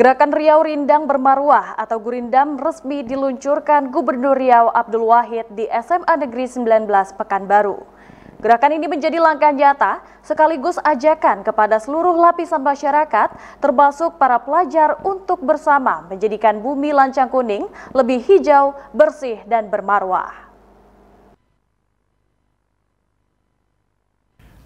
Gerakan Riau Rindang Bermarwah atau Gurindam resmi diluncurkan Gubernur Riau Abdul Wahid di SMA Negeri 19 Pekanbaru. Gerakan ini menjadi langkah nyata sekaligus ajakan kepada seluruh lapisan masyarakat termasuk para pelajar untuk bersama menjadikan bumi Lancang Kuning lebih hijau, bersih, dan bermarwah.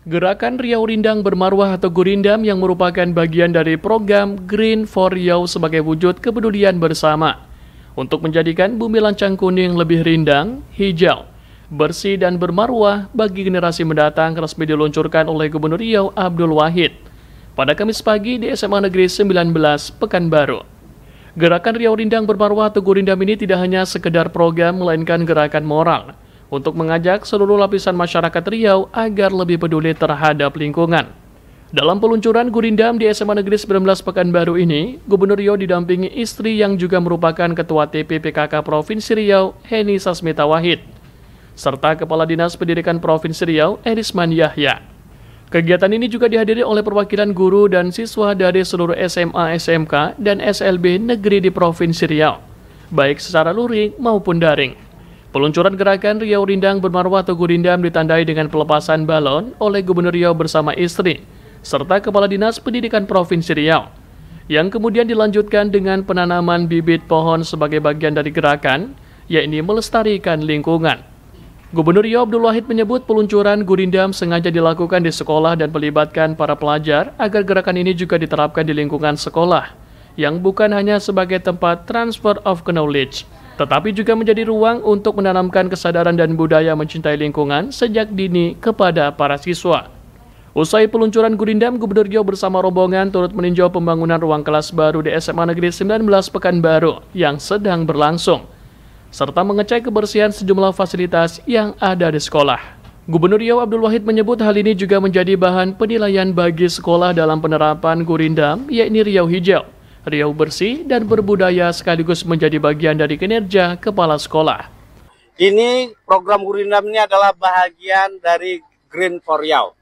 Gerakan Riau Rindang Bermarwah atau Gurindam yang merupakan bagian dari program Green for Riau sebagai wujud kepedulian bersama untuk menjadikan bumi Lancang Kuning lebih rindang, hijau, bersih dan bermarwah bagi generasi mendatang resmi diluncurkan oleh Gubernur Riau Abdul Wahid pada Kamis pagi di SMA Negeri 19 Pekanbaru. Gerakan Riau Rindang Bermarwah atau Gurindam ini tidak hanya sekedar program melainkan gerakan moral untuk mengajak seluruh lapisan masyarakat Riau agar lebih peduli terhadap lingkungan. Dalam peluncuran Gurindam di SMA Negeri 19 Pekanbaru ini, Gubernur Riau didampingi istri yang juga merupakan Ketua TP/PKK Provinsi Riau, Heni Sasmita Wahid, serta Kepala Dinas Pendidikan Provinsi Riau, Erisman Yahya. Kegiatan ini juga dihadiri oleh perwakilan guru dan siswa dari seluruh SMA, SMK, dan SLB negeri di Provinsi Riau, baik secara luring maupun daring. Peluncuran gerakan Riau Rindang Bermarwah atau Gurindam ditandai dengan pelepasan balon oleh Gubernur Riau bersama istri, serta Kepala Dinas Pendidikan Provinsi Riau, yang kemudian dilanjutkan dengan penanaman bibit pohon sebagai bagian dari gerakan, yakni melestarikan lingkungan. Gubernur Riau Abdul Wahid menyebut peluncuran Gurindam sengaja dilakukan di sekolah dan melibatkan para pelajar agar gerakan ini juga diterapkan di lingkungan sekolah, yang bukan hanya sebagai tempat transfer of knowledge, tetapi juga menjadi ruang untuk menanamkan kesadaran dan budaya mencintai lingkungan sejak dini kepada para siswa. Usai peluncuran Gurindam, Gubernur Riau bersama rombongan turut meninjau pembangunan ruang kelas baru di SMA Negeri 19 Pekanbaru yang sedang berlangsung, serta mengecek kebersihan sejumlah fasilitas yang ada di sekolah. Gubernur Riau Abdul Wahid menyebut hal ini juga menjadi bahan penilaian bagi sekolah dalam penerapan Gurindam, yakni Riau Hijau, Riau Bersih, dan Berbudaya sekaligus menjadi bagian dari kinerja kepala sekolah. Ini program Gurindam ini adalah bahagian dari Green for Riau.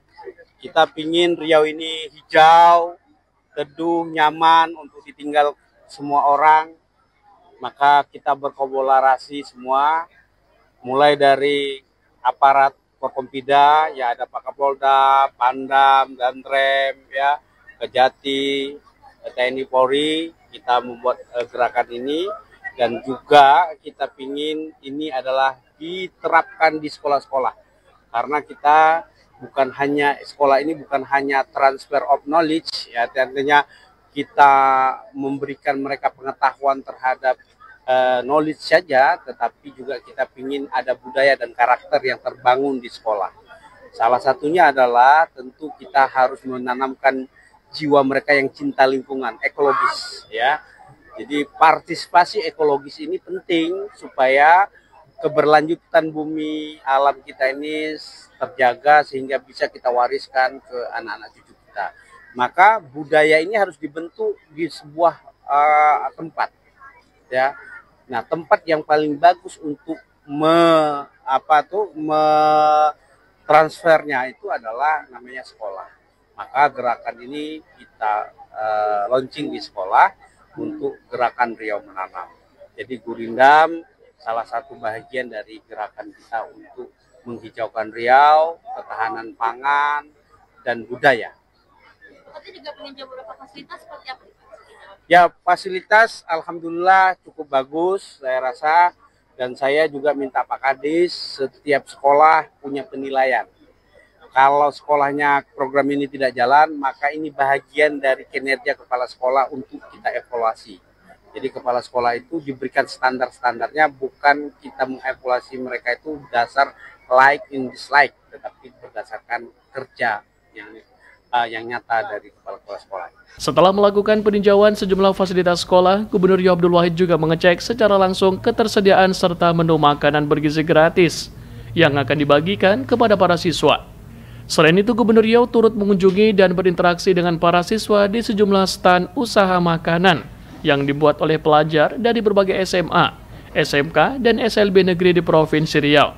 Kita pingin Riau ini hijau, teduh, nyaman untuk ditinggal semua orang. Maka kita berkolaborasi semua, mulai dari aparat Forkompida, ya ada Pak Kapolda, Pandam, Danrem, ya, Kejati, TNI Polri, kita membuat gerakan ini, dan juga kita pingin ini adalah diterapkan di sekolah-sekolah, karena kita bukan hanya sekolah ini bukan hanya transfer of knowledge, ya, artinya kita memberikan mereka pengetahuan terhadap knowledge saja, tetapi juga kita pingin ada budaya dan karakter yang terbangun di sekolah. Salah satunya adalah tentu kita harus menanamkan jiwa mereka yang cinta lingkungan, ekologis, ya. Jadi partisipasi ekologis ini penting supaya keberlanjutan bumi alam kita ini terjaga sehingga bisa kita wariskan ke anak-anak cucu kita. Maka budaya ini harus dibentuk di sebuah tempat, ya. Nah, tempat yang paling bagus untuk transfernya itu adalah namanya sekolah. Maka gerakan ini kita launching di sekolah untuk gerakan Riau Menanam. Jadi Gurindam salah satu bagian dari gerakan kita untuk menghijaukan Riau, ketahanan pangan, dan budaya. Tapi juga meninjau beberapa fasilitas seperti apa? Ya, fasilitas alhamdulillah cukup bagus saya rasa, dan saya juga minta Pak Kadis setiap sekolah punya penilaian. Kalau sekolahnya program ini tidak jalan, maka ini bahagian dari kinerja kepala sekolah untuk kita evaluasi. Jadi kepala sekolah itu diberikan standar-standarnya, bukan kita mengevaluasi mereka itu dasar like and dislike, tetapi berdasarkan kerja yang nyata dari kepala sekolah. Setelah melakukan peninjauan sejumlah fasilitas sekolah, Gubernur Riau Abdul Wahid juga mengecek secara langsung ketersediaan serta menu makanan bergizi gratis yang akan dibagikan kepada para siswa. Selain itu, Gubernur Riau turut mengunjungi dan berinteraksi dengan para siswa di sejumlah stan usaha makanan yang dibuat oleh pelajar dari berbagai SMA, SMK, dan SLB negeri di Provinsi Riau,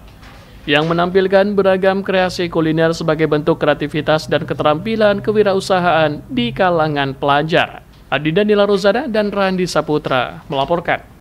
yang menampilkan beragam kreasi kuliner sebagai bentuk kreativitas dan keterampilan kewirausahaan di kalangan pelajar. Adi Danila Rozada dan Randi Saputra melaporkan.